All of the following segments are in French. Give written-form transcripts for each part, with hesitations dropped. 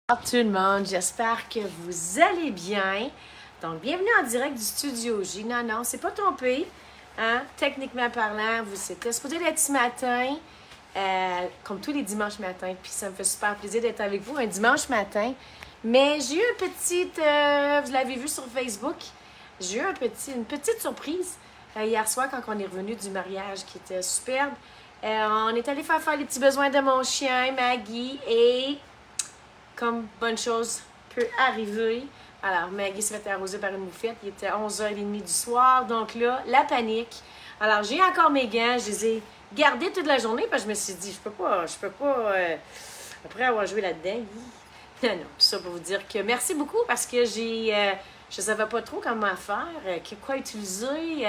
Bonjour tout le monde, j'espère que vous allez bien. Donc, bienvenue en direct du Studio J. Non, c'est pas trompé. Hein? Techniquement parlant, c'était supposé d'être ce matin, comme tous les dimanches matins. Puis ça me fait super plaisir d'être avec vous un dimanche matin. Mais j'ai eu vous l'avez vu sur Facebook, j'ai eu une petite surprise hier soir quand on est revenu du mariage qui était superbe. On est allé faire les petits besoins de mon chien, Maggie, et comme bonne chose peut arriver. Alors, Maggie s'est fait arroser par une moufette. Il était 11h30 du soir. Donc là, la panique. Alors, j'ai encore mes gants. Je les ai gardés toute la journée parce que je me suis dit, je peux pas, après avoir joué là-dedans. Non, tout ça pour vous dire que merci beaucoup parce que je savais pas trop comment faire, quoi utiliser.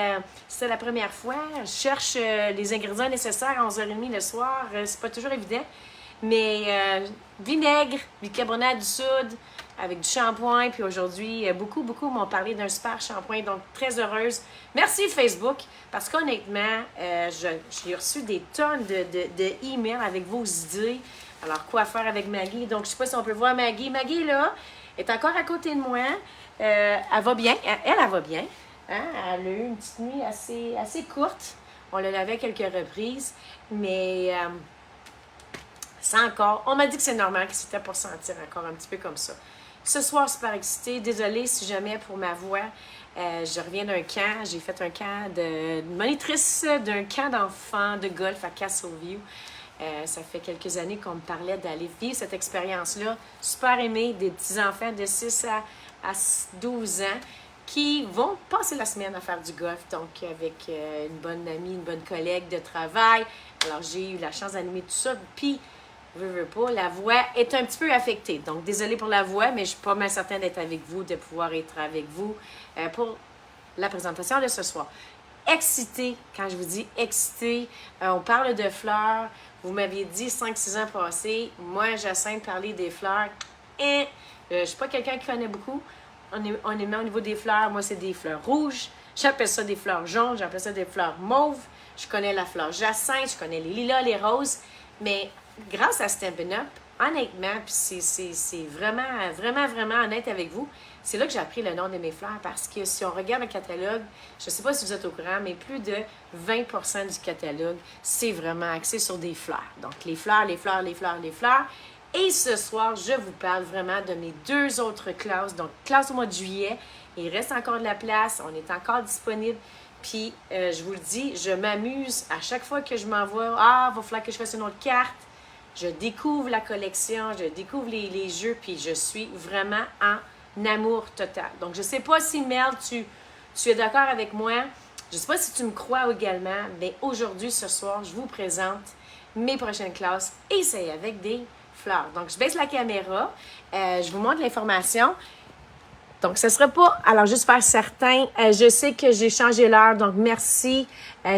C'était la première fois. Je cherche les ingrédients nécessaires à 11h30 le soir. C'est pas toujours évident. Mais vinaigre, bicarbonate du soude, avec du shampoing. Puis aujourd'hui, beaucoup m'ont parlé d'un super shampoing. Donc, très heureuse. Merci Facebook, parce qu'honnêtement, j'ai reçu des tonnes de emails avec vos idées. Alors, quoi faire avec Maggie? Donc, je ne sais pas si on peut voir Maggie. Maggie, là, est encore à côté de moi. Elle va bien. Elle va bien. Hein? Elle a eu une petite nuit assez courte. On l'a lavé à quelques reprises. Mais c'est encore. On m'a dit que c'est normal, que c'était pour sentir encore un petit peu comme ça. Ce soir, super excitée. Désolée si jamais pour ma voix. Je reviens d'un camp. J'ai fait un camp de monitrice d'un camp d'enfants de golf à Castleview. Ça fait quelques années qu'on me parlait d'aller vivre cette expérience-là. Super aimée, des petits-enfants de 6 à 12 ans qui vont passer la semaine à faire du golf, donc avec une bonne amie, une bonne collègue de travail. Alors, j'ai eu la chance d'animer tout ça. Puis, veux pas, la voix est un petit peu affectée. Donc, désolée pour la voix, mais je suis pas mal certaine d'être avec vous, de pouvoir être avec vous pour la présentation de ce soir. Excitée, quand je vous dis excitée, on parle de fleurs. Vous m'aviez dit 5-6 ans passés. Moi, j'essaie de parler des fleurs. Et je ne suis pas quelqu'un qui connaît beaucoup. On est mis au niveau des fleurs. Moi, c'est des fleurs rouges. J'appelle ça des fleurs jaunes. J'appelle ça des fleurs mauves. Je connais la fleur jacinthe. Je connais les lilas, les roses. Mais grâce à Stampin' Up, honnêtement, puis c'est vraiment honnête avec vous, c'est là que j'ai appris le nom de mes fleurs parce que si on regarde le catalogue, je ne sais pas si vous êtes au courant, mais plus de 20% du catalogue, c'est vraiment axé sur des fleurs. Donc, les fleurs. Et ce soir, je vous parle vraiment de mes 2 autres classes. Donc, classe au mois de juillet, il reste encore de la place, on est encore disponible. Puis, je vous le dis, je m'amuse à chaque fois que je m'envoie, il va falloir que je fasse une autre carte. Je découvre la collection, je découvre les jeux, puis je suis vraiment en amour total. Donc, je ne sais pas si, Mel, tu es d'accord avec moi. Je ne sais pas si tu me crois également, mais aujourd'hui, ce soir, je vous présente mes prochaines classes et c'est avec des fleurs. Donc, je baisse la caméra, je vous montre l'information. Donc, ce ne sera pas, alors juste faire certain, je sais que j'ai changé l'heure, donc merci.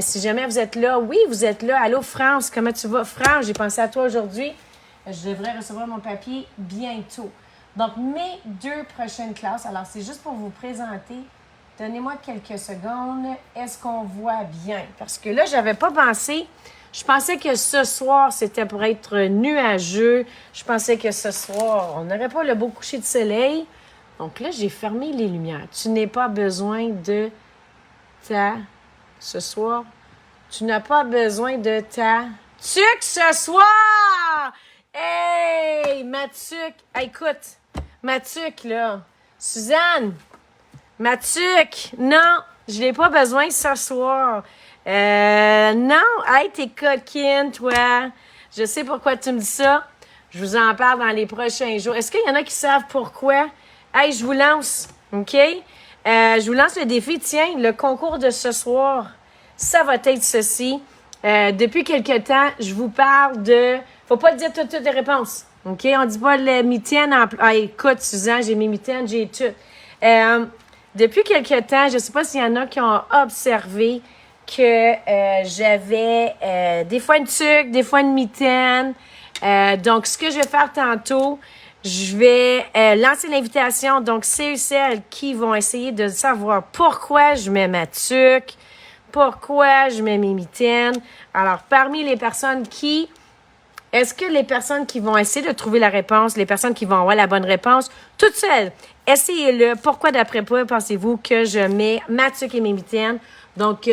Si jamais vous êtes là, oui, vous êtes là. Allô, France, comment tu vas? France, j'ai pensé à toi aujourd'hui. Je devrais recevoir mon papier bientôt. Donc, mes 2 prochaines classes, alors c'est juste pour vous présenter. Donnez-moi quelques secondes. Est-ce qu'on voit bien? Parce que là, je n'avais pas pensé. Je pensais que ce soir, c'était pour être nuageux. Je pensais que ce soir, on n'aurait pas le beau coucher de soleil. Donc là, j'ai fermé les lumières. Tu n'as pas besoin de ce soir. Tu n'as pas besoin de tuque ce soir! Hey, ma tuque! Hey, écoute, ma tuque, là. Suzanne, ma tuque! Non, je n'ai pas besoin ce soir. Non, hey, t'es coquine, toi. Je sais pourquoi tu me dis ça. Je vous en parle dans les prochains jours. Est-ce qu'il y en a qui savent pourquoi? Hey, je vous lance, OK? Je vous lance le défi. Tiens, le concours de ce soir, ça va être ceci. Depuis quelque temps, je vous parle de... Faut pas dire toutes les réponses, OK? On dit pas le mitaine en... Ah, écoute, Suzanne, j'ai mes mitaines, j'ai tout. Depuis quelque temps, je sais pas s'il y en a qui ont observé que j'avais des fois une tuque, des fois une mitaine. Donc, ce que je vais faire tantôt... Je vais lancer l'invitation. Donc, c'est celles qui vont essayer de savoir pourquoi je mets ma tuque, pourquoi je mets mes mitaines. Alors, parmi les personnes qui Est-ce que les personnes qui vont essayer de trouver la réponse, les personnes qui vont avoir la bonne réponse, toutes seules, essayez-le. Pourquoi, d'après vous, pensez-vous que je mets ma tuque et mes mitaines? Donc,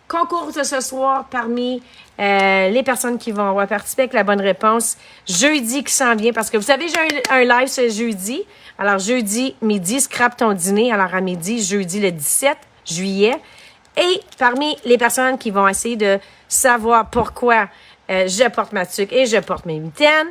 concours de ce soir parmi les personnes qui vont avoir participé avec la bonne réponse. Jeudi qui s'en vient, parce que vous savez, j'ai un live ce jeudi. Alors, jeudi, midi, scrape ton dîner. Alors, à midi, jeudi le 17 juillet. Et parmi les personnes qui vont essayer de savoir pourquoi je porte ma tuque et je porte mes mitaines,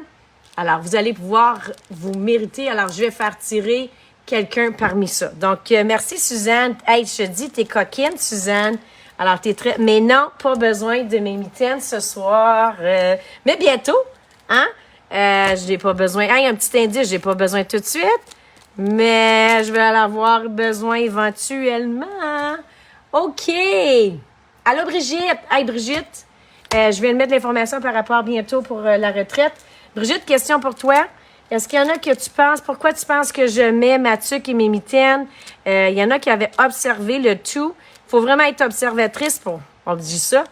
alors vous allez pouvoir vous mériter. Alors, je vais faire tirer quelqu'un parmi ça. Donc, merci Suzanne. Hey, je te dis, t'es coquine, Suzanne. Alors, t'es très... Mais non, pas besoin de mes mitaines ce soir. Mais bientôt, hein? Je n'ai pas besoin... Hey, un petit indice, j'ai pas besoin tout de suite. Mais je vais en avoir besoin éventuellement. OK. Allô, Brigitte. Hey, Brigitte. Je viens de mettre l'information par rapport bientôt pour la retraite. Brigitte, question pour toi. Est-ce qu'il y en a que tu penses, pourquoi tu penses que je mets ma tuque et mes mitaines? Il y en a qui avaient observé le tout. Il faut vraiment être observatrice pour, on dit ça.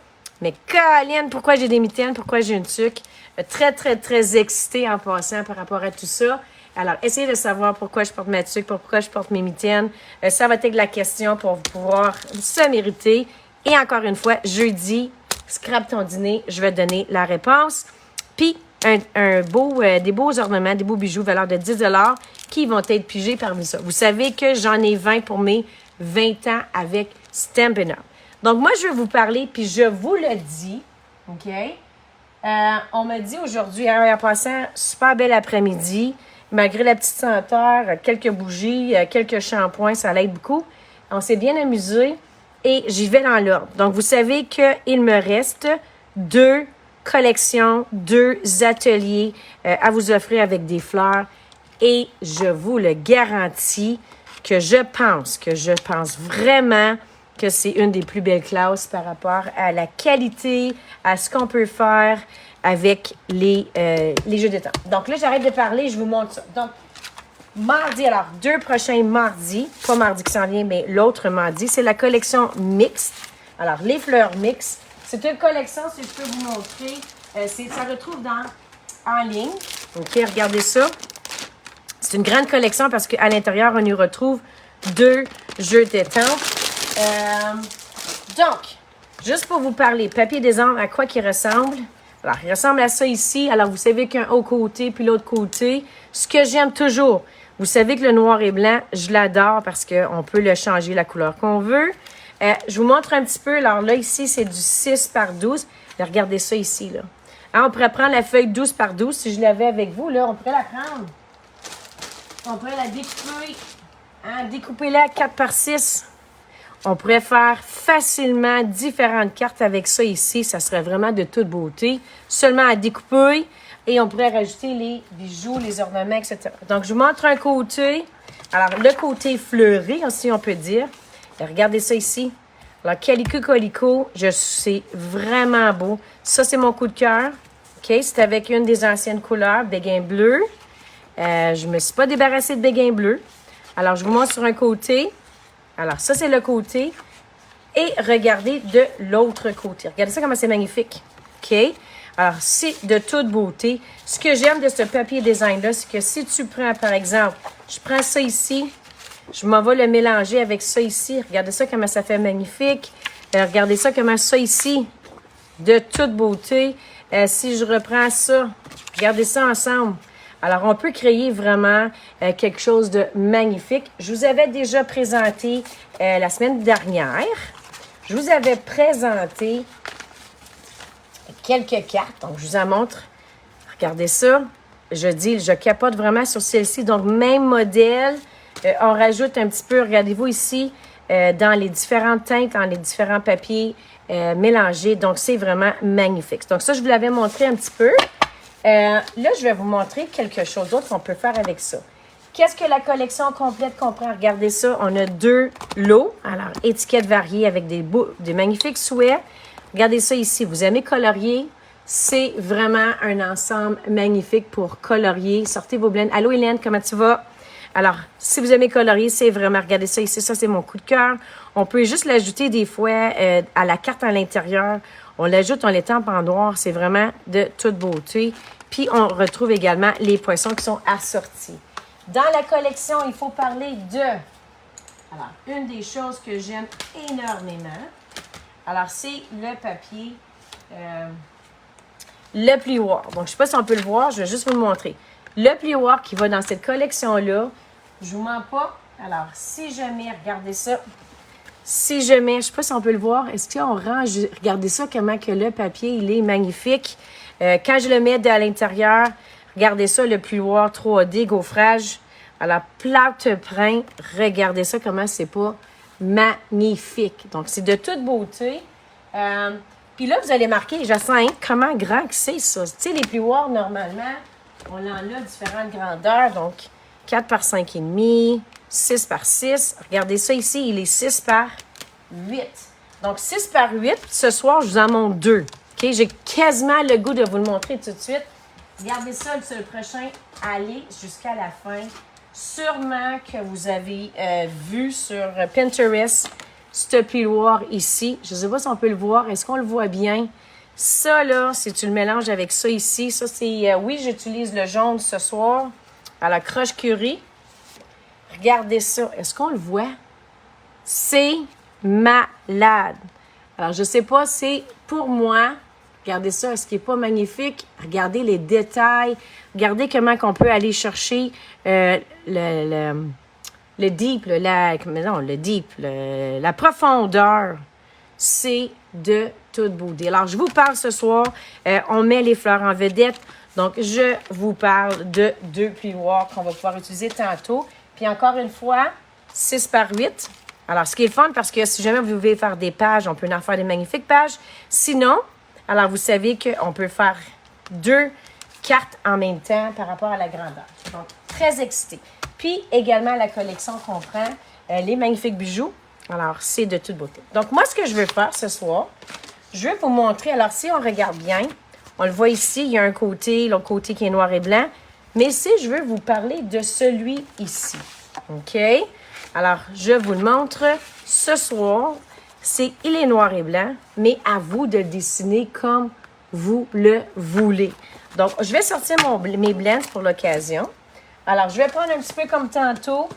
Mais Colline, pourquoi j'ai des mitaines? Pourquoi j'ai une tuque? Très, très, très excitée en passant par rapport à tout ça. Alors, essayez de savoir pourquoi je porte ma tuque, pourquoi je porte mes mitaines. Ça va être la question pour pouvoir se mériter. Et encore une fois, jeudi, scrape ton dîner, je vais te donner la réponse. Puis, des beaux ornements, des beaux bijoux valeur de 10 $ qui vont être pigés parmi ça. Vous savez que j'en ai 20 pour mes 20 ans avec Stampin' Up. Donc, moi, je vais vous parler, puis je vous le dis, OK? On m'a dit aujourd'hui, en passant, super bel après-midi, malgré la petite senteur, quelques bougies, quelques shampoings, ça l'aide beaucoup. On s'est bien amusé et j'y vais dans l'ordre. Donc, vous savez qu'il me reste 2 collections, 2 ateliers à vous offrir avec des fleurs et je vous le garantis que je pense vraiment que c'est une des plus belles classes par rapport à la qualité, à ce qu'on peut faire avec les jeux de temps. Donc là, j'arrête de parler, je vous montre ça. Donc, mardi, alors 2 prochains mardis, pas mardi qui s'en vient, mais l'autre mardi, c'est la collection mixte. Alors, les fleurs mixtes. C'est une collection, si je peux vous montrer, ça retrouve en ligne. OK, regardez ça. C'est une grande collection parce qu'à l'intérieur, on y retrouve 2 jeux d'étampes. Donc, juste pour vous parler, papier des Andes, à quoi qu'il ressemble? Alors, il ressemble à ça ici. Alors, vous savez qu'un haut côté puis l'autre côté. Ce que j'aime toujours, vous savez que le noir et blanc, je l'adore parce qu'on peut le changer la couleur qu'on veut. Je vous montre un petit peu. Alors là, ici, c'est du 6 par 12. Regardez ça ici, là. Hein, on pourrait prendre la feuille 12 par 12. Si je l'avais avec vous, là, on pourrait la prendre. On pourrait la découper. Hein, découper-la à 4 par 6. On pourrait faire facilement différentes cartes avec ça ici. Ça serait vraiment de toute beauté. Seulement à découper. Et on pourrait rajouter les bijoux, les ornements, etc. Donc, je vous montre un côté. Alors, le côté fleuri, aussi, on peut dire. Et regardez ça ici. Alors, Calico, c'est vraiment beau. Ça, c'est mon coup de cœur. OK? C'est avec une des anciennes couleurs, béguin bleu. Je ne me suis pas débarrassée de béguin bleu. Alors, je vous montre sur un côté. Alors, ça, c'est le côté. Et regardez de l'autre côté. Regardez ça, comment c'est magnifique. OK? Alors, c'est de toute beauté. Ce que j'aime de ce papier design-là, c'est que si tu prends, par exemple, je prends ça ici, je m'en vais le mélanger avec ça ici. Regardez ça, comment ça fait magnifique. Regardez ça, comment ça ici, de toute beauté. Si je reprends ça, regardez ça ensemble. Alors, on peut créer vraiment quelque chose de magnifique. Je vous avais déjà présenté la semaine dernière. Je vous avais présenté quelques cartes. Donc, je vous en montre. Regardez ça. Je capote vraiment sur celle-ci. Donc, même modèle. On rajoute un petit peu, regardez-vous ici, dans les différentes teintes, dans les différents papiers mélangés. Donc, c'est vraiment magnifique. Donc, ça, je vous l'avais montré un petit peu. Là, je vais vous montrer quelque chose d'autre qu'on peut faire avec ça. Qu'est-ce que la collection complète comprend? Regardez ça. On a 2 lots. Alors, étiquettes variées avec des magnifiques souhaits. Regardez ça ici. Vous aimez colorier? C'est vraiment un ensemble magnifique pour colorier. Sortez vos blends. Allô, Hélène, comment tu vas? Alors, si vous aimez colorier, c'est vraiment... Regardez ça ici. Ça, c'est mon coup de cœur. On peut juste l'ajouter des fois à la carte à l'intérieur. On l'ajoute, on l'étampe en noir. C'est vraiment de toute beauté. Puis, on retrouve également les poinçons qui sont assortis. Dans la collection, il faut parler de... Alors, une des choses que j'aime énormément, alors, c'est le papier, le plioir. Donc, je ne sais pas si on peut le voir, je vais juste vous le montrer. Le plioir qui va dans cette collection-là, je ne vous mens pas. Alors, si jamais, regardez ça. Si jamais, je ne sais pas si on peut le voir, est-ce qu'on range, regardez ça, comment que le papier, il est magnifique. Quand je le mets à l'intérieur, regardez ça, le plioir 3D, gaufrage. Alors, plâtre prin, regardez ça, comment c'est pas magnifique. Donc, c'est de toute beauté. Puis là, vous allez marquer, Jacinthe, comment grand que c'est ça. Tu sais, les plioirs, normalement, on en a différentes grandeurs. Donc, 4 par 5,5, 6 par 6. Regardez ça ici, il est 6 par 8. Donc, 6 par 8, ce soir, je vous en montre 2. OK? J'ai quasiment le goût de vous le montrer tout de suite. Regardez ça sur le prochain. Allez jusqu'à la fin. Sûrement que vous avez vu sur Pinterest ce plioir ici. Je ne sais pas si on peut le voir. Est-ce qu'on le voit bien? Ça, là, si tu le mélanges avec ça ici, ça, c'est... oui, j'utilise le jaune ce soir à la croche curry. Regardez ça. Est-ce qu'on le voit? C'est malade. Alors, je ne sais pas, c'est pour moi... Regardez ça, est-ce qu'il n'est pas magnifique? Regardez les détails. Regardez comment on peut aller chercher le deep, la profondeur. C'est de toute beauté. Alors, je vous parle ce soir. On met les fleurs en vedette. Donc, je vous parle de 2 plioirs qu'on va pouvoir utiliser tantôt. Puis, encore une fois, 6 par 8. Alors, ce qui est fun, parce que si jamais vous voulez faire des pages, on peut en faire des magnifiques pages. Sinon... Alors, vous savez qu'on peut faire 2 cartes en même temps par rapport à la grandeur. Donc, très excité. Puis, également, la collection comprend les magnifiques bijoux. Alors, c'est de toute beauté. Donc, moi, ce que je veux faire ce soir, je vais vous montrer. Alors, si on regarde bien, on le voit ici, il y a un côté, l'autre côté qui est noir et blanc. Mais si je veux vous parler de celui ici. OK? Alors, je vous le montre ce soir. Il est noir et blanc, mais à vous de le dessiner comme vous le voulez. Donc, je vais sortir mes blends pour l'occasion. Alors, je vais prendre un petit peu comme tantôt.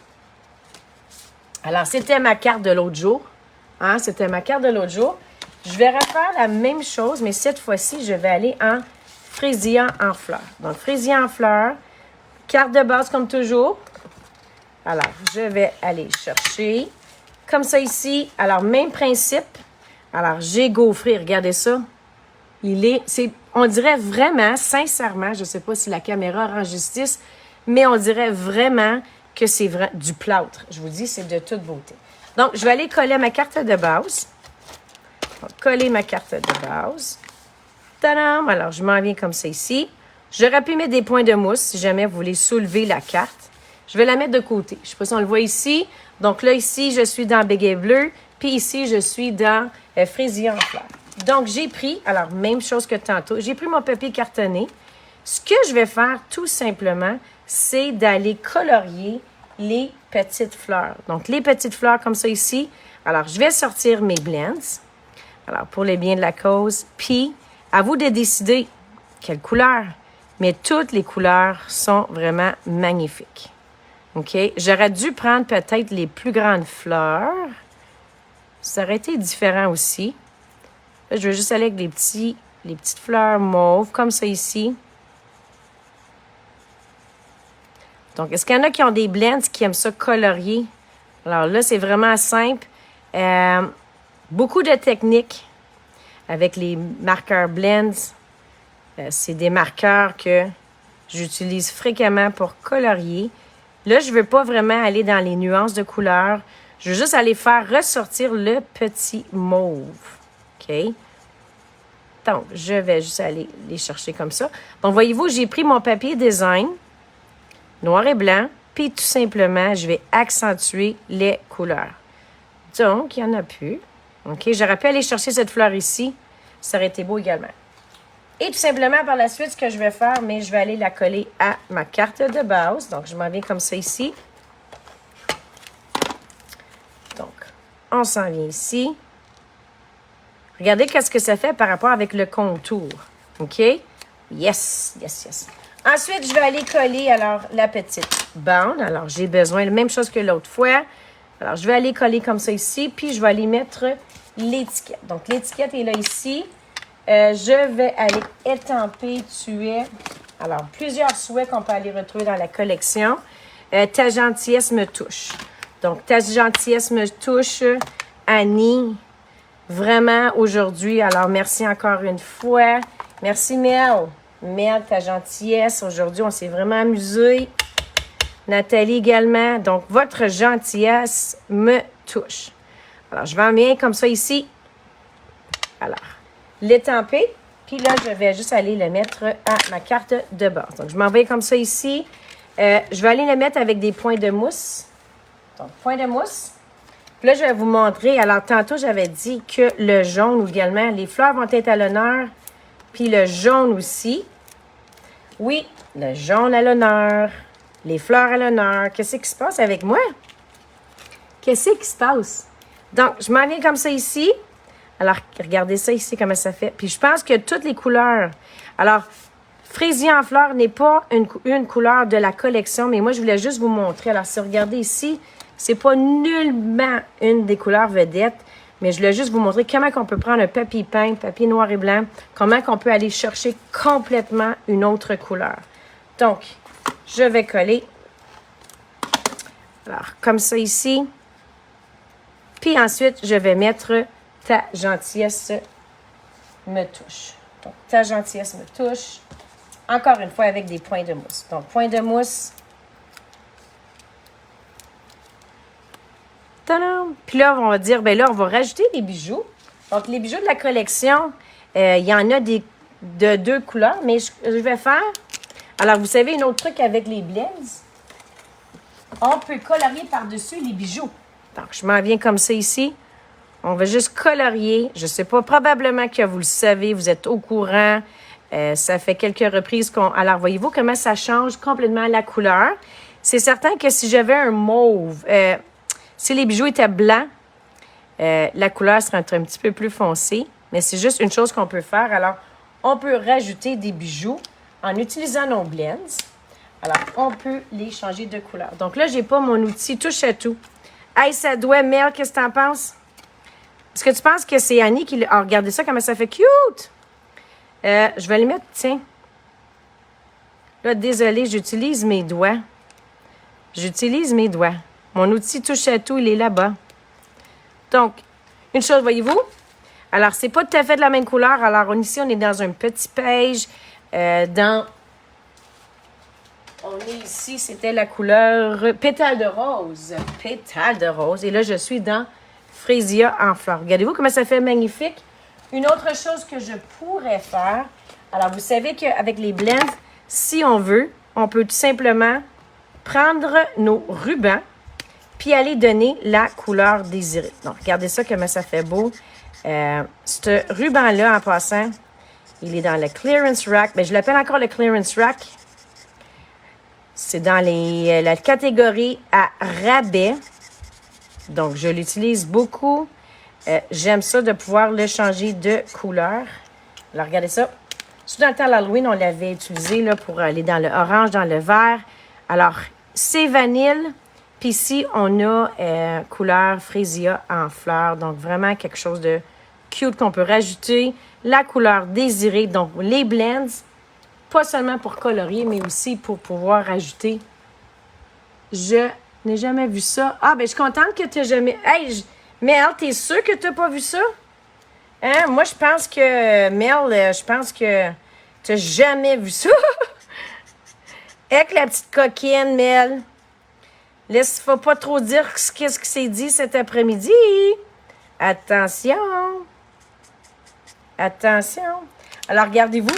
Alors, c'était ma carte de l'autre jour. Hein? C'était ma carte de l'autre jour. Je vais refaire la même chose, mais cette fois-ci, je vais aller en frésillant en fleurs. Donc, frésillant en fleurs. Carte de base comme toujours. Alors, je vais aller chercher... Comme ça ici. Alors, même principe. Alors, j'ai gaufré. Regardez ça. On dirait vraiment, sincèrement, je ne sais pas si la caméra rend justice, mais on dirait vraiment que c'est du plâtre. Je vous dis, c'est de toute beauté. Donc, je vais aller coller ma carte de base. Donc, coller ma carte de base. Tadam! Alors, je m'en viens comme ça ici. J'aurais pu mettre des points de mousse si jamais vous voulez soulever la carte. Je vais la mettre de côté. Je ne sais pas si on le voit ici. Donc là, ici, je suis dans béguet bleu. Puis ici, je suis dans fraisier en fleurs. Donc, j'ai pris, alors même chose que tantôt, j'ai pris mon papier cartonné. Ce que je vais faire, tout simplement, c'est d'aller colorier les petites fleurs. Donc, les petites fleurs comme ça ici. Alors, je vais sortir mes blends. Alors, pour les biens de la cause. Puis, à vous de décider quelle couleur. Mais toutes les couleurs sont vraiment magnifiques. OK? J'aurais dû prendre peut-être les plus grandes fleurs. Ça aurait été différent aussi. Là, je vais juste aller avec les petites fleurs mauves, comme ça ici. Donc, est-ce qu'il y en a qui ont des blends qui aiment ça colorier? Alors là, c'est vraiment simple. Beaucoup de techniques avec les marqueurs blends. C'est des marqueurs que j'utilise fréquemment pour colorier. Là, je ne veux pas vraiment aller dans les nuances de couleurs. Je veux juste aller faire ressortir le petit mauve. OK? Donc, je vais juste aller les chercher comme ça. Donc, voyez-vous, j'ai pris mon papier design, noir et blanc, puis tout simplement, je vais accentuer les couleurs. Donc, il n'y en a plus. OK? J'aurais pu aller chercher cette fleur ici. Ça aurait été beau également. Et tout simplement, par la suite, ce que je vais faire, mais je vais aller la coller à ma carte de base. Donc, je m'en viens comme ça ici. Donc, on s'en vient ici. Regardez qu'est-ce que ça fait par rapport avec le contour. OK? Yes, yes, yes. Ensuite, je vais aller coller, alors, la petite bande. Alors, j'ai besoin, la même chose que l'autre fois. Alors, je vais aller coller comme ça ici, puis je vais aller mettre l'étiquette. Donc, l'étiquette est là ici. Je vais aller étamper, tuer. Alors, plusieurs souhaits qu'on peut aller retrouver dans la collection. Ta gentillesse me touche. Donc, ta gentillesse me touche, Annie. Vraiment, aujourd'hui. Alors, merci encore une fois. Merci, Mel. Mel, ta gentillesse. Aujourd'hui, on s'est vraiment amusé. Nathalie également. Donc, votre gentillesse me touche. Alors, je vais en mettre comme ça ici. Alors, l'étamper. Puis là, je vais juste aller le mettre à ma carte de base. Donc, je m'en vais comme ça ici. Je vais aller le mettre avec des points de mousse. Donc, points de mousse. Puis là, je vais vous montrer. Alors, tantôt, j'avais dit que le jaune également, les fleurs vont être à l'honneur. Puis le jaune aussi. Oui, le jaune à l'honneur. Les fleurs à l'honneur. Qu'est-ce qui se passe avec moi? Qu'est-ce qui se passe? Donc, je m'en viens comme ça ici. Alors, regardez ça ici, comment ça fait. Puis, je pense que toutes les couleurs... Alors, fraisier en fleurs n'est pas une couleur de la collection, mais moi, je voulais juste vous montrer. Alors, si vous regardez ici, c'est pas nullement une des couleurs vedettes, mais je voulais juste vous montrer comment on peut prendre un papier peint, papier noir et blanc, comment on peut aller chercher complètement une autre couleur. Donc, je vais coller. Alors, comme ça ici. Puis ensuite, je vais mettre ta gentillesse me touche. Donc, ta gentillesse me touche. Encore une fois, avec des points de mousse. Donc, points de mousse. Tadam! Puis là, on va dire, bien là, on va rajouter des bijoux. Donc, les bijoux de la collection, il y en a de deux couleurs, mais je vais faire... Alors, vous savez, un autre truc avec les blends, on peut colorier par-dessus les bijoux. Donc, je m'en viens comme ça ici. On va juste colorier. Je ne sais pas, probablement que vous le savez, vous êtes au courant. Ça fait quelques reprises qu'on... Alors, voyez-vous comment ça change complètement la couleur. C'est certain que si j'avais un mauve, si les bijoux étaient blancs, la couleur serait un petit peu plus foncée. Mais c'est juste une chose qu'on peut faire. Alors, on peut rajouter des bijoux en utilisant nos blends. Alors, on peut les changer de couleur. Donc là, je n'ai pas mon outil touche à tout. Hey, ça doit, Mel, qu'est-ce que tu en penses? Est-ce que tu penses que c'est Annie qui... Oh, regardez ça, comment ça fait cute! Je vais le mettre, tiens. Là, désolé, j'utilise mes doigts. J'utilise mes doigts. Mon outil touche à tout, il est là-bas. Donc, une chose, voyez-vous? Alors, c'est pas tout à fait de la même couleur. Alors, ici, on est dans un petit page. On est ici, c'était la couleur pétale de rose. Pétale de rose. Et là, je suis dans Fraisia en fleurs. Regardez-vous comment ça fait magnifique. Une autre chose que je pourrais faire, alors vous savez qu'avec les blends, si on veut, on peut tout simplement prendre nos rubans puis aller donner la couleur désirée. Donc, regardez ça, comment ça fait beau. Ce ruban-là, en passant, il est dans le clearance rack. Mais je l'appelle encore le clearance rack. C'est dans la catégorie à rabais. Donc, je l'utilise beaucoup. J'aime ça de pouvoir le changer de couleur. Alors, regardez ça. Surtout dans le temps de l'Halloween, on l'avait utilisé là, pour aller dans le orange, dans le vert. Alors, c'est vanille. Puis ici, on a couleur Fraisia en fleurs. Donc, vraiment quelque chose de cute qu'on peut rajouter. La couleur désirée. Donc, les blends, pas seulement pour colorier, mais aussi pour pouvoir ajouter. Je n'ai jamais vu ça. Ah, ben je suis contente que tu n'aies jamais... Hey, Mel, t'es sûre que tu n'as pas vu ça? Hein? Moi, je pense que... Mel, je pense que tu n'as jamais vu ça. Avec la petite coquine, Mel. Laisse, faut pas trop dire qu'est-ce qui s'est dit cet après-midi. Attention. Attention. Alors, regardez-vous.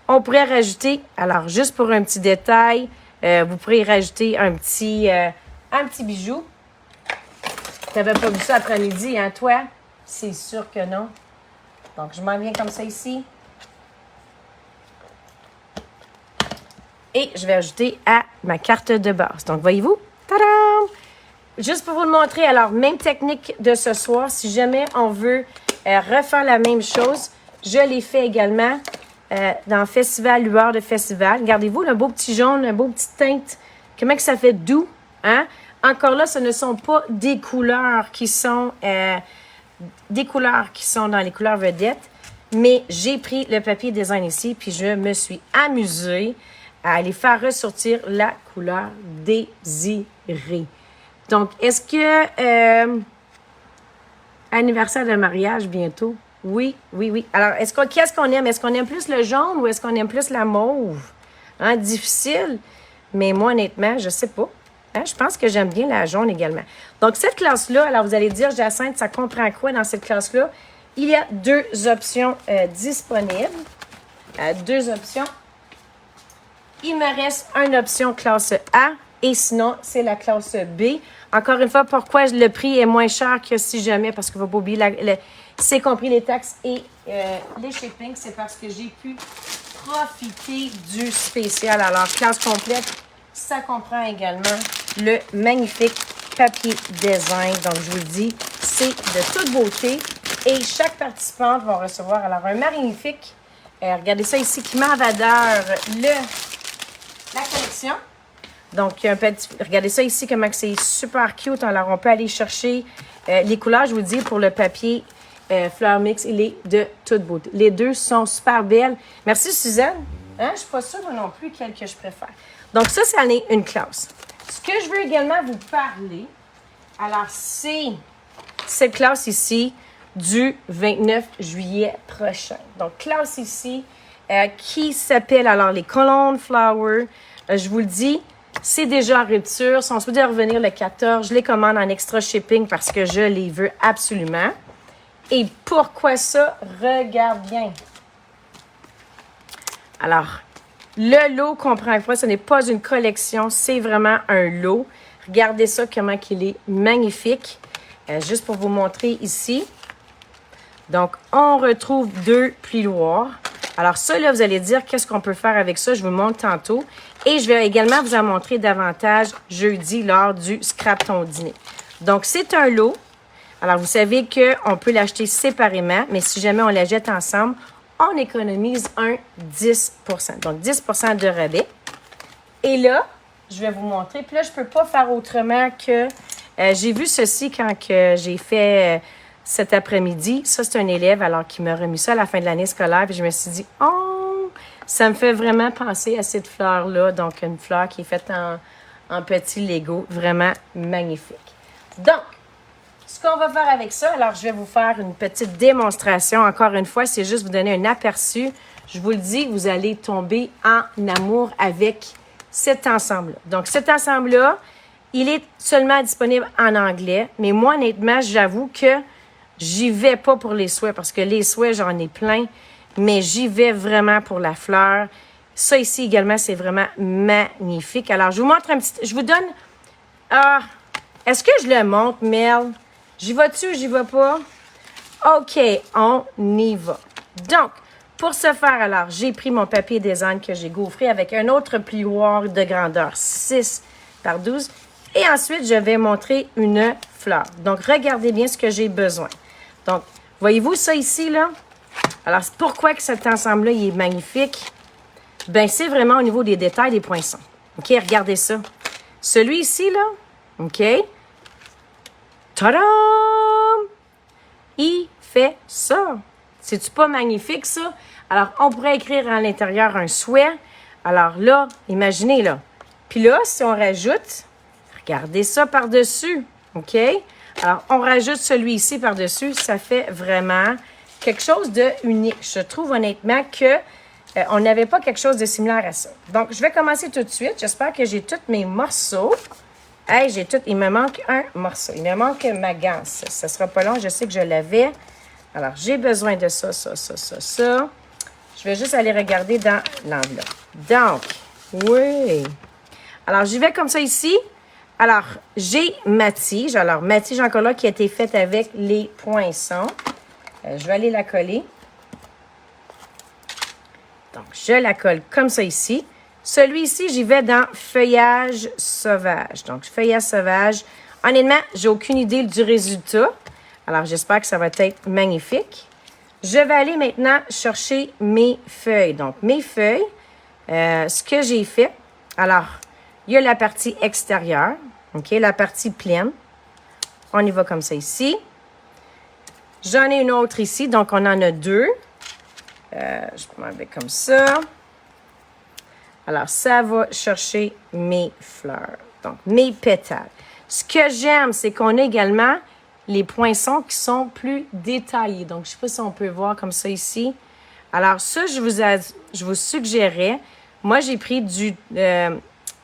On pourrait rajouter, alors juste pour un petit détail, vous pourrez rajouter un petit bijou. Tu n'avais pas vu ça après-midi, hein, toi? C'est sûr que non. Donc, je m'en viens comme ça ici. Et je vais ajouter à ma carte de base. Donc, voyez-vous? Tadam! Juste pour vous le montrer, alors, même technique de ce soir. Si jamais on veut refaire la même chose. Je l'ai fait également dans Festival, Lueur de Festival. Regardez-vous, le beau petit jaune, un beau petit teinte. Comment que ça fait doux, hein? Encore là, ce ne sont pas des couleurs qui sont dans les couleurs vedettes, mais j'ai pris le papier design ici, puis je me suis amusée à aller faire ressortir la couleur désirée. Donc, est-ce que anniversaire de mariage bientôt? Oui, oui, oui. Alors, qu'est-ce qu'on aime? Est-ce qu'on aime plus le jaune ou est-ce qu'on aime plus la mauve? Hein, difficile, mais moi, honnêtement, je ne sais pas. Hein, je pense que j'aime bien la jaune également. Donc, cette classe-là, alors vous allez dire, Jacinthe, ça comprend quoi dans cette classe-là? Il y a deux options disponibles. Deux options. Il me reste une option classe A et sinon, c'est la classe B. Encore une fois, pourquoi le prix est moins cher que si jamais, parce qu'il ne faut pas oublier, c'est compris les taxes et les shipping, c'est parce que j'ai pu profiter du spécial. Alors, classe complète, ça comprend également le magnifique papier design. Donc, je vous le dis, c'est de toute beauté. Et chaque participante va recevoir alors un magnifique, regardez ça ici, qui met en valeur la collection. Donc, un petit, regardez ça ici, comment c'est super cute. Alors, on peut aller chercher les couleurs, je vous dis, pour le papier Fleur Mix. Il est de toute beauté. Les deux sont super belles. Merci, Suzanne. Hein? Je ne suis pas sûre non plus quelle que je préfère. Donc, ça en est une classe. Ce que je veux également vous parler, alors, c'est cette classe ici du 29 juillet prochain. Donc, classe ici qui s'appelle alors les Cologne Flower. Je vous le dis, c'est déjà en rupture. Ils sont supposés revenir le 14. Je les commande en extra shipping parce que je les veux absolument. Et pourquoi ça? Regarde bien. Alors, le lot comprend quoi? Ce n'est pas une collection, c'est vraiment un lot. Regardez ça, comment il est magnifique. Juste pour vous montrer ici. Donc, on retrouve deux plioirs. Alors, ça, là, vous allez dire qu'est-ce qu'on peut faire avec ça. Je vous montre tantôt. Et je vais également vous en montrer davantage jeudi lors du Scrapton Dîner. Donc, c'est un lot. Alors, vous savez qu'on peut l'acheter séparément, mais si jamais on la jette ensemble, on économise un 10 %. Donc, 10 % de rabais. Et là, je vais vous montrer. Puis là, je ne peux pas faire autrement que... j'ai vu ceci quand j'ai fait cet après-midi. Ça, c'est un élève alors qui m'a remis ça à la fin de l'année scolaire. Puis je me suis dit, oh, ça me fait vraiment penser à cette fleur-là. Donc, une fleur qui est faite en petit Lego. Vraiment magnifique. Donc, ce qu'on va faire avec ça, alors je vais vous faire une petite démonstration. Encore une fois, c'est juste vous donner un aperçu. Je vous le dis, vous allez tomber en amour avec cet ensemble-là. Donc, cet ensemble-là, il est seulement disponible en anglais. Mais moi, honnêtement, j'avoue que j'y vais pas pour les souhaits parce que les souhaits, j'en ai plein. Mais j'y vais vraiment pour la fleur. Ça ici également, c'est vraiment magnifique. Alors, je vous montre un petit... Je vous donne... est-ce que je le montre, Mel? J'y vas-tu ou j'y vais pas? OK, on y va. Donc, pour ce faire, alors, j'ai pris mon papier design que j'ai gaufré avec un autre plioir de grandeur 6 par 12. Et ensuite, je vais montrer une fleur. Donc, regardez bien ce que j'ai besoin. Donc, voyez-vous ça ici, là? Alors, pourquoi que cet ensemble-là, il est magnifique? Ben, c'est vraiment au niveau des détails des poinçons. OK, regardez ça. Celui ici, là, OK? Tadam! Il fait ça. C'est-tu pas magnifique, ça? Alors, on pourrait écrire à l'intérieur un souhait. Alors là, imaginez, là. Puis là, si on rajoute, regardez ça par-dessus. OK? Alors, on rajoute celui ici par-dessus. Ça fait vraiment quelque chose de unique. Je trouve honnêtement que on n'avait pas quelque chose de similaire à ça. Donc, je vais commencer tout de suite. J'espère que j'ai tous mes morceaux. Hey, j'ai tout. Il me manque un morceau. Il me manque ma ganse. Ça ne sera pas long. Je sais que je l'avais. Alors, j'ai besoin de ça, ça, ça, ça, ça. Je vais juste aller regarder dans l'enveloppe. Donc, oui. Alors, j'y vais comme ça ici. Alors, j'ai ma tige. Alors, ma tige encore là qui a été faite avec les poinçons. Je vais aller la coller. Donc, je la colle comme ça ici. Celui-ci, j'y vais dans feuillage sauvage. Donc, feuillage sauvage. Honnêtement, j'ai aucune idée du résultat. Alors, j'espère que ça va être magnifique. Je vais aller maintenant chercher mes feuilles. Donc, mes feuilles, ce que j'ai fait, alors, il y a la partie extérieure, OK, la partie pleine. On y va comme ça ici. J'en ai une autre ici, donc on en a deux. Je m'en vais comme ça. Alors, ça va chercher mes fleurs, donc mes pétales. Ce que j'aime, c'est qu'on a également les poinçons qui sont plus détaillés. Donc, je ne sais pas si on peut voir comme ça ici. Alors, ça, je vous suggérais. Moi, j'ai pris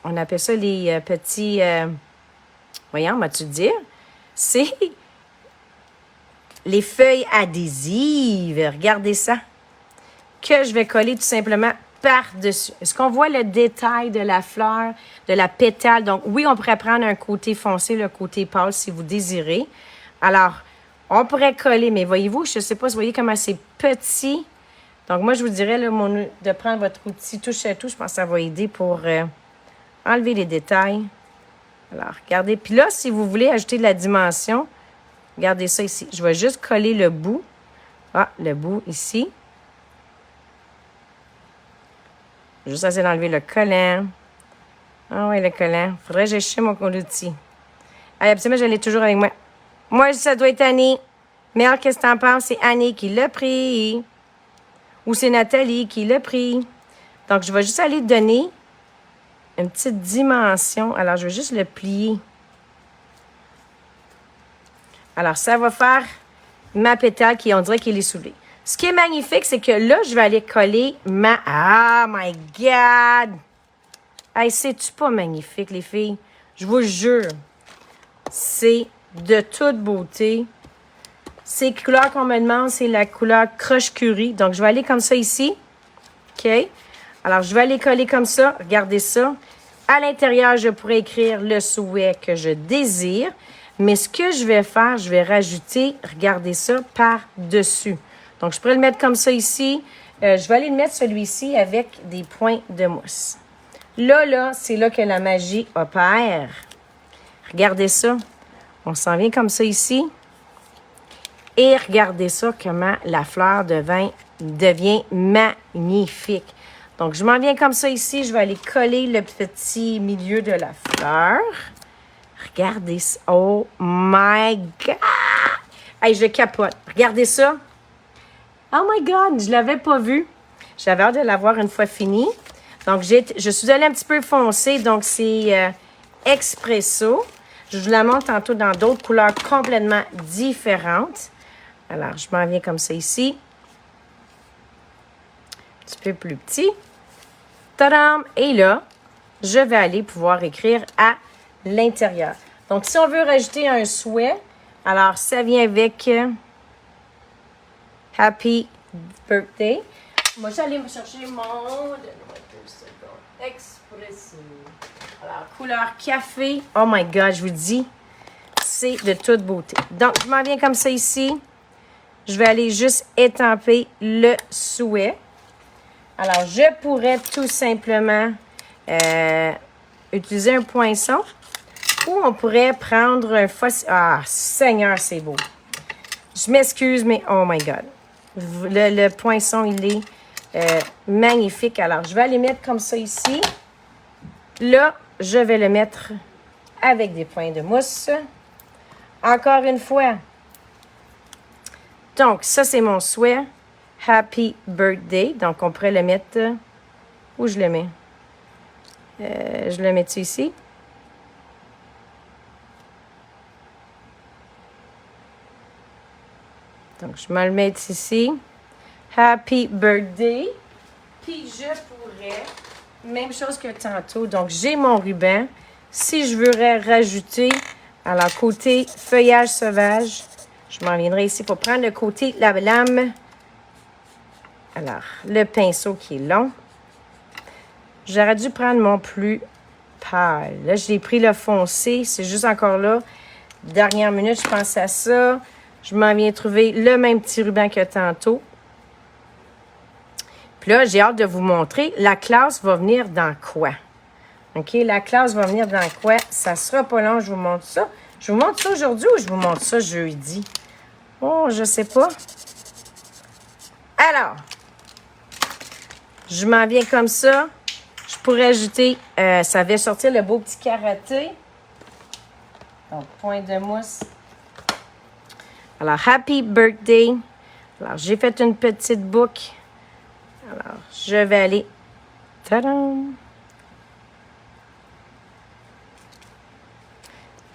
on appelle ça les petits... voyons, m'as-tu dire? C'est les feuilles adhésives. Regardez ça. Que je vais coller tout simplement par-dessus. Est-ce qu'on voit le détail de la fleur, de la pétale? Donc, oui, on pourrait prendre un côté foncé, le côté pâle, si vous désirez. Alors, on pourrait coller, mais voyez-vous, je ne sais pas si vous voyez comment c'est petit. Donc, moi, je vous dirais là, de prendre votre outil touche à tout. Je pense que ça va aider pour enlever les détails. Alors, regardez. Puis là, si vous voulez ajouter de la dimension, regardez ça ici. Je vais juste coller le bout. Ah, le bout ici. Juste essayer d'enlever le collant. Ah oui, le collant. Faudrait que j'aille chercher mon outil. Allez, absolument, je l'ai toujours avec moi. Moi, ça doit être Annie. Mère, qu'est-ce que t'en penses? C'est Annie qui l'a pris. Ou c'est Nathalie qui l'a pris. Donc, je vais juste aller donner une petite dimension. Alors, je vais juste le plier. Alors, ça va faire ma pétale qui, on dirait qu'il est soulevée. Ce qui est magnifique, c'est que là, je vais aller coller ma... Ah, my God! Hey, c'est-tu pas magnifique, les filles? Je vous jure. C'est de toute beauté. C'est couleur qu'on me demande, c'est la couleur Crush Curry. Donc, je vais aller comme ça ici. OK? Alors, je vais aller coller comme ça. Regardez ça. À l'intérieur, je pourrais écrire le souhait que je désire. Mais ce que je vais faire, je vais rajouter, regardez ça, par-dessus. Donc, je pourrais le mettre comme ça ici. Je vais aller le mettre celui-ci avec des points de mousse. Là, c'est là que la magie opère. Regardez ça. On s'en vient comme ça ici. Et regardez ça, comment la fleur devient magnifique. Donc, je m'en viens comme ça ici. Je vais aller coller le petit milieu de la fleur. Regardez ça. Oh my God! Hey, je capote. Regardez ça. Oh my God, je ne l'avais pas vu. J'avais hâte de l'avoir une fois fini. Donc, je suis allée un petit peu foncé. Donc, c'est Expresso. Je vous la montre tantôt dans d'autres couleurs complètement différentes. Alors, je m'en viens comme ça ici. Un petit peu plus petit. Tadam! Et là, je vais aller pouvoir écrire à l'intérieur. Donc, si on veut rajouter un souhait, alors ça vient avec Happy Birthday. Moi, j'allais me chercher mon Expresso. Alors, couleur café. Oh my God, je vous dis, c'est de toute beauté. Donc, je m'en viens comme ça ici. Je vais aller juste étamper le souhait. Alors, je pourrais tout simplement utiliser un poinçon ou on pourrait prendre un fossile. Ah, Seigneur, c'est beau. Je m'excuse, mais oh my God. Le poinçon, il est magnifique. Alors, je vais aller mettre comme ça ici. Là, je vais le mettre avec des points de mousse. Encore une fois. Donc, ça, c'est mon souhait. Happy Birthday. Donc, on pourrait le mettre... où je le mets? Je le mets ici. Donc, je me le mets ici. Happy Birthday. Puis, je pourrais... Même chose que tantôt. Donc, j'ai mon ruban. Si je voudrais rajouter, alors, côté feuillage sauvage, je m'en viendrai ici pour prendre le côté la lame. Alors, le pinceau qui est long. J'aurais dû prendre mon plus pâle. Là, j'ai pris le foncé. C'est juste encore là. Dernière minute, je pense à ça. Je m'en viens trouver le même petit ruban que tantôt. Puis là, j'ai hâte de vous montrer. La classe va venir dans quoi? OK? La classe va venir dans quoi? Ça sera pas long, je vous montre ça. Je vous montre ça aujourd'hui ou je vous montre ça jeudi? Oh, je sais pas. Alors, je m'en viens comme ça. Je pourrais ajouter, ça va sortir le beau petit karaté. Donc, point de mousse. Alors, Happy Birthday. Alors, j'ai fait une petite boucle. Alors, je vais aller. Tadam!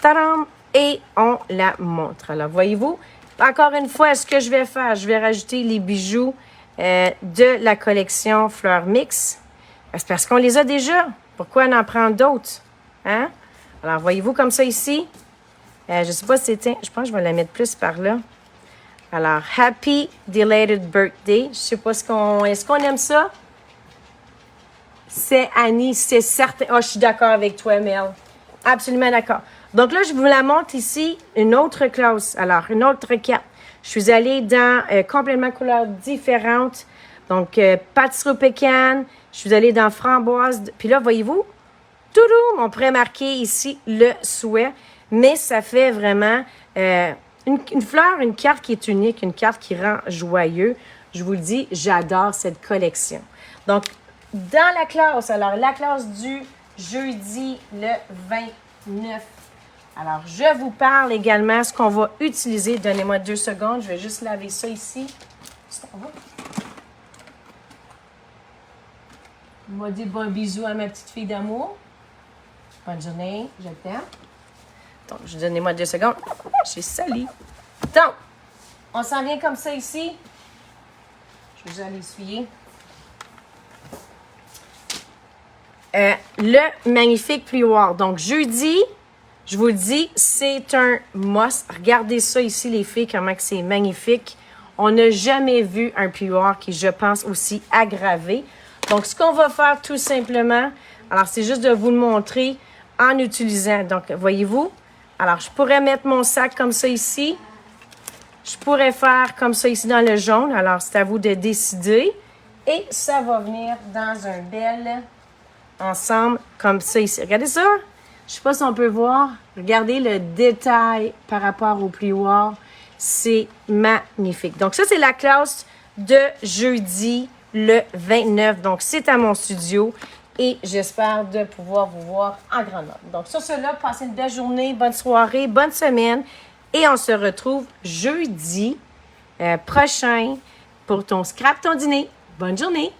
Tadam! Et on la montre. Alors, voyez-vous, encore une fois, ce que je vais faire, je vais rajouter les bijoux de la collection Fleur Mix. C'est parce qu'on les a déjà. Pourquoi en prendre d'autres? Hein? Alors, voyez-vous comme ça ici? Je ne sais pas si c'était... Je pense que je vais la mettre plus par là. Alors, Happy Belated Birthday. Je ne sais pas est-ce qu'on aime ça? C'est Annie, c'est certain. Oh, je suis d'accord avec toi, Mel. Absolument d'accord. Donc là, je vous la montre ici, une autre classe. Alors, une autre carte. Je suis allée dans complètement couleurs différentes. Donc, pâtisserie au pécan. Je suis allée dans framboise. Puis là, voyez-vous, toudoum, on pourrait marquer ici le souhait. Mais ça fait vraiment une fleur, une carte qui est unique, une carte qui rend joyeux. Je vous le dis, j'adore cette collection. Donc, dans la classe, alors la classe du jeudi le 29. Alors, je vous parle également de ce qu'on va utiliser. Donnez-moi 2 secondes, je vais juste laver ça ici. On va dire bon bisou à ma petite fille d'amour. Bonne journée, je t'aime. Donc, donnez-moi 2 secondes. J'ai sali. Donc, on s'en vient comme ça ici. Je vais juste aller essuyer. Le magnifique plioir. Donc, jeudi, je vous le dis, c'est un must. Regardez ça ici, les filles, comment que c'est magnifique. On n'a jamais vu un plioir qui, je pense, aussi aggravé. Donc, ce qu'on va faire tout simplement, alors, c'est juste de vous le montrer en utilisant. Donc, voyez-vous? Alors, je pourrais mettre mon sac comme ça ici. Je pourrais faire comme ça ici dans le jaune. Alors, c'est à vous de décider. Et ça va venir dans un bel ensemble comme ça ici. Regardez ça. Je ne sais pas si on peut voir. Regardez le détail par rapport au plioir. C'est magnifique. Donc, ça, c'est la classe de jeudi le 29. Donc, c'est à mon studio. Et j'espère de pouvoir vous voir en grand nombre. Donc, sur cela, passez une belle journée, bonne soirée, bonne semaine. Et on se retrouve jeudi prochain pour ton scrap, ton dîner. Bonne journée!